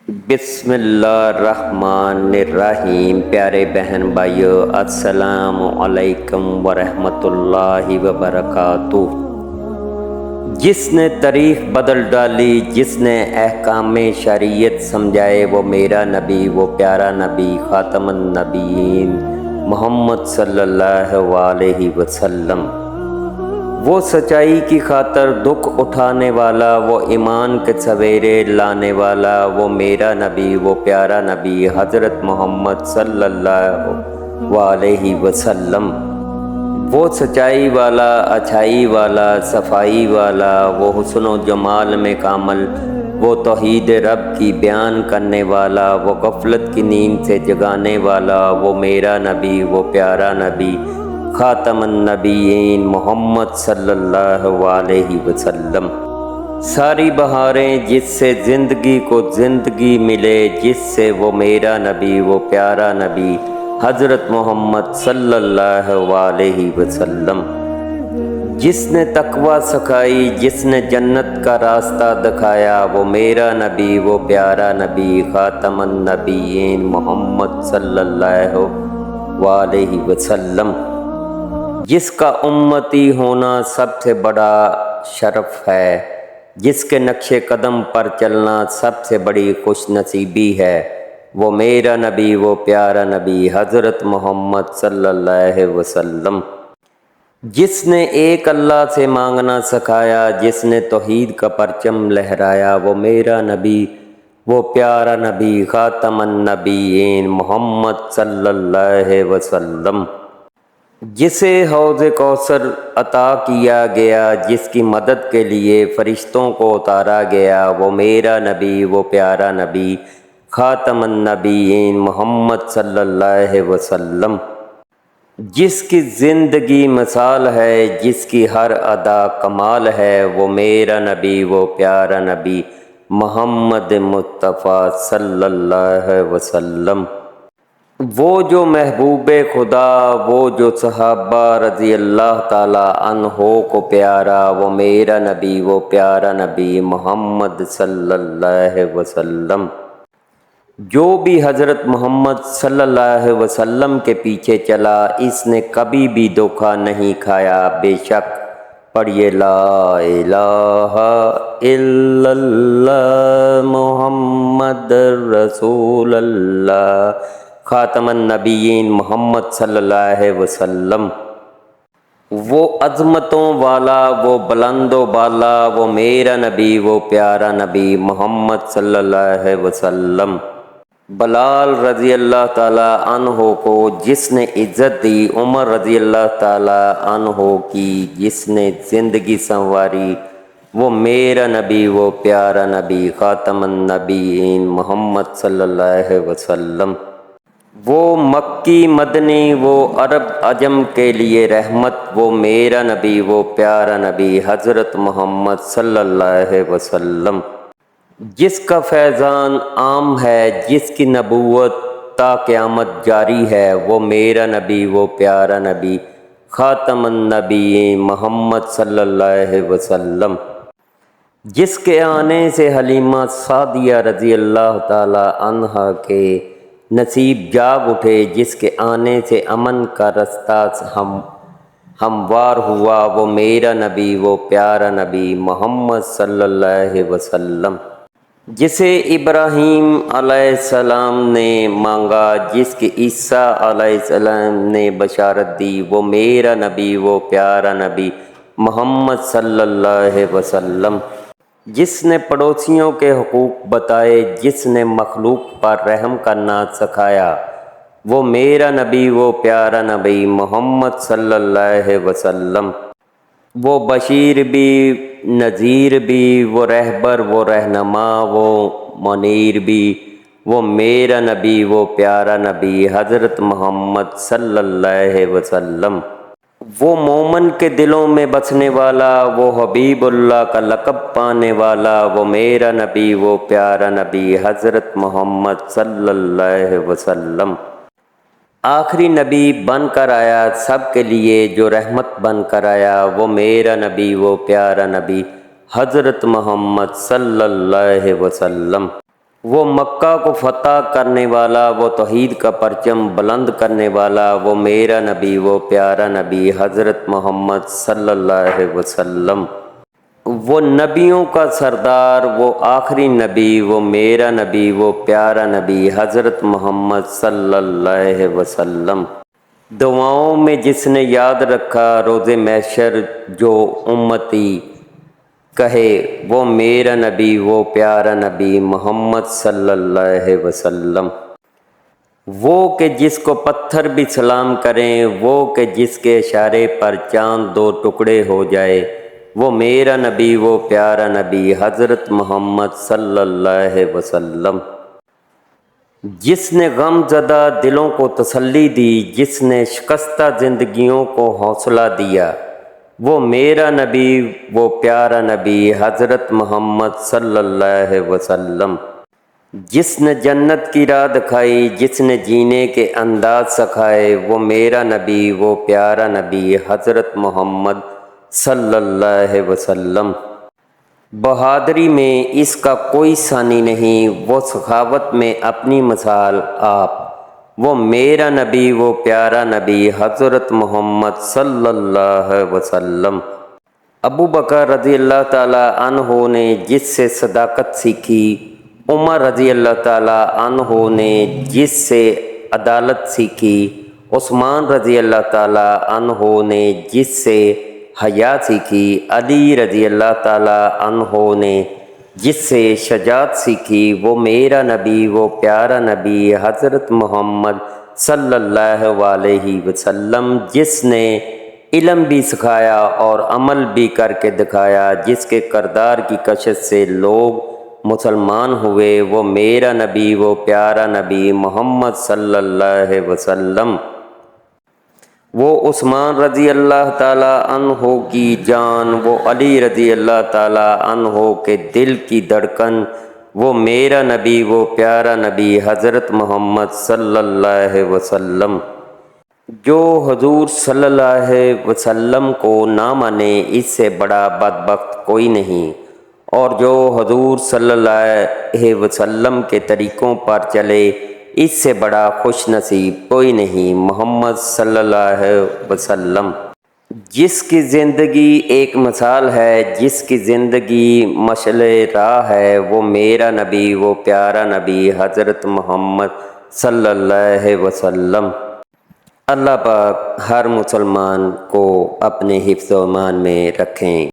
بسم اللہ الرحمن الرحیم۔ پیارے بہن بھائیو، السلام علیکم ورحمۃ اللہ وبرکاتہ۔ جس نے تاریخ بدل ڈالی، جس نے احکام شریعت سمجھائے، وہ میرا نبی، وہ پیارا نبی، خاتم النبیین محمد صلی اللہ علیہ وسلم۔ وہ سچائی کی خاطر دکھ اٹھانے والا، وہ ایمان کے سویرے لانے والا، وہ میرا نبی، وہ پیارا نبی حضرت محمد صلی اللہ علیہ وسلم۔ وہ سچائی والا، اچھائی والا، صفائی والا، وہ حسن و جمال میں کامل، وہ توحید رب کی بیان کرنے والا، وہ غفلت کی نیند سے جگانے والا، وہ میرا نبی، وہ پیارا نبی خاتم النبیین محمد صلی اللہ علیہ وسلم۔ ساری بہاریں جس سے زندگی کو زندگی ملے، جس سے، وہ میرا نبی، وہ پیارا نبی حضرت محمد صلی اللہ علیہ وسلم۔ جس نے تقویٰ سکھائی، جس نے جنت کا راستہ دکھایا، وہ میرا نبی، وہ پیارا نبی خاتم النبیین محمد صلی اللہ علیہ وسلم۔ جس کا امتی ہونا سب سے بڑا شرف ہے، جس کے نقش قدم پر چلنا سب سے بڑی خوش نصیبی ہے، وہ میرا نبی، وہ پیارا نبی حضرت محمد صلی اللہ علیہ وسلم۔ جس نے ایک اللہ سے مانگنا سکھایا، جس نے توحید کا پرچم لہرایا، وہ میرا نبی، وہ پیارا نبی خاتم النبیین محمد صلی اللہ علیہ وسلم۔ جسے حوض کوثر عطا کیا گیا، جس کی مدد کے لیے فرشتوں کو اتارا گیا، وہ میرا نبی، وہ پیارا نبی خاتم النبیین محمد صلی اللہ علیہ وسلم۔ جس کی زندگی مثال ہے، جس کی ہر ادا کمال ہے، وہ میرا نبی، وہ پیارا نبی محمد مصطفیٰ صلی اللہ علیہ وسلم۔ وہ جو محبوب خدا، وہ جو صحابہ رضی اللہ تعالیٰ عنہ کو پیارا، وہ میرا نبی، وہ پیارا نبی محمد صلی اللہ علیہ وسلم۔ جو بھی حضرت محمد صلی اللہ علیہ وسلم کے پیچھے چلا، اس نے کبھی بھی دھوکہ نہیں کھایا۔ بے شک پڑھیے لا الہ الا اللہ محمد رسول اللہ خاتم النبیین محمد صلی اللہ علیہ وسلم۔ وہ عظمتوں والا، وہ بلند و بالا، وہ میرا نبی، وہ پیارا نبی محمد صلی اللہ علیہ وسلم۔ بلال رضی اللہ تعالیٰ عنہ کو جس نے عزت دی، عمر رضی اللہ تعالیٰ عنہ کی جس نے زندگی سنواری، وہ میرا نبی، وہ پیارا نبی خاتم النبیین محمد صلی اللہ علیہ وسلم۔ وہ مکی مدنی، وہ عرب عجم کے لیے رحمت، وہ میرا نبی، وہ پیارا نبی حضرت محمد صلی اللہ علیہ وسلم۔ جس کا فیضان عام ہے، جس کی نبوت تا قیامت جاری ہے، وہ میرا نبی، وہ پیارا نبی خاتم النبیین محمد صلی اللہ علیہ وسلم۔ جس کے آنے سے حلیمہ سعدیہ رضی اللہ تعالی عنہا کے نصیب جاگ اٹھے، جس کے آنے سے امن کا رستہ ہموار ہوا، وہ میرا نبی، وہ پیارا نبی محمد صلی اللہ علیہ وسلم۔ جسے ابراہیم علیہ السلام نے مانگا، جس کی عیسیٰ علیہ السلام نے بشارت دی، وہ میرا نبی، وہ پیارا نبی محمد صلی اللہ علیہ وسلم۔ جس نے پڑوسیوں کے حقوق بتائے، جس نے مخلوق پر رحم کرنا سکھایا، وہ میرا نبی، وہ پیارا نبی محمد صلی اللہ علیہ وسلم۔ وہ بشیر بھی، نذیر بھی، وہ رہبر، وہ رہنما، وہ منیر بھی، وہ میرا نبی، وہ پیارا نبی حضرت محمد صلی اللہ علیہ وسلم۔ وہ مومن کے دلوں میں بسنے والا، وہ حبیب اللہ کا لقب پانے والا، وہ میرا نبی، وہ پیارا نبی حضرت محمد صلی اللہ علیہ وسلم۔ آخری نبی بن کر آیا سب کے لیے، جو رحمت بن کر آیا، وہ میرا نبی، وہ پیارا نبی حضرت محمد صلی اللہ علیہ وسلم۔ وہ مکہ کو فتح کرنے والا، وہ توحید کا پرچم بلند کرنے والا، وہ میرا نبی، وہ پیارا نبی حضرت محمد صلی اللہ علیہ وسلم، وہ نبیوں کا سردار، وہ آخری نبی، وہ میرا نبی، وہ پیارا نبی حضرت محمد صلی اللہ علیہ وسلم۔ دعاؤں میں جس نے یاد رکھا روز محشر جو امتی کہے، وہ میرا نبی، وہ پیارا نبی محمد صلی اللہ علیہ وسلم۔ وہ کہ جس کو پتھر بھی سلام کریں، وہ کہ جس کے اشارے پر چاند دو ٹکڑے ہو جائے، وہ میرا نبی، وہ پیارا نبی حضرت محمد صلی اللہ علیہ وسلم۔ جس نے غم زدہ دلوں کو تسلی دی، جس نے شکستہ زندگیوں کو حوصلہ دیا، وہ میرا نبی، وہ پیارا نبی حضرت محمد صلی اللہ علیہ وسلم۔ جس نے جنت کی راہ دکھائی، جس نے جینے کے انداز سکھائے، وہ میرا نبی، وہ پیارا نبی حضرت محمد صلی اللہ علیہ وسلم۔ بہادری میں اس کا کوئی ثانی نہیں، وہ سخاوت میں اپنی مثال آپ، وہ میرا نبی، وہ پیارا نبی حضرت محمد صلی اللہ علیہ وسلم۔ ابو بکر رضی اللہ تعالیٰ عنہ نے جس سے صداقت سیکھی، عمر رضی اللہ تعالیٰ عنہ نے جس سے عدالت سیکھی، عثمان رضی اللہ تعالیٰ عنہ نے جس سے حیا سیکھی، علی رضی اللہ تعالیٰ عنہ نے جس سے شجاعت سیکھی، وہ میرا نبی، وہ پیارا نبی حضرت محمد صلی اللہ علیہ وسلم، جس نے علم بھی سکھایا اور عمل بھی کر کے دکھایا، جس کے کردار کی کشش سے لوگ مسلمان ہوئے، وہ میرا نبی، وہ پیارا نبی محمد صلی اللہ علیہ وسلم۔ وہ عثمان رضی اللہ تعالیٰ عنہ کی جان، وہ علی رضی اللہ تعالیٰ عنہ کے دل کی دھڑکن، وہ میرا نبی، وہ پیارا نبی حضرت محمد صلی اللہ علیہ وسلم۔ جو حضور صلی اللہ علیہ وسلم کو نہ مانے، اس سے بڑا بدبخت کوئی نہیں، اور جو حضور صلی اللہ علیہ وسلم کے طریقوں پر چلے، اس سے بڑا خوش نصیب کوئی نہیں۔ محمد صلی اللہ علیہ وسلم جس کی زندگی ایک مثال ہے، جس کی زندگی مشعل راہ ہے، وہ میرا نبی، وہ پیارا نبی حضرت محمد صلی اللہ علیہ وسلم۔ اللہ پاک ہر مسلمان کو اپنے حفظ و امان میں رکھیں۔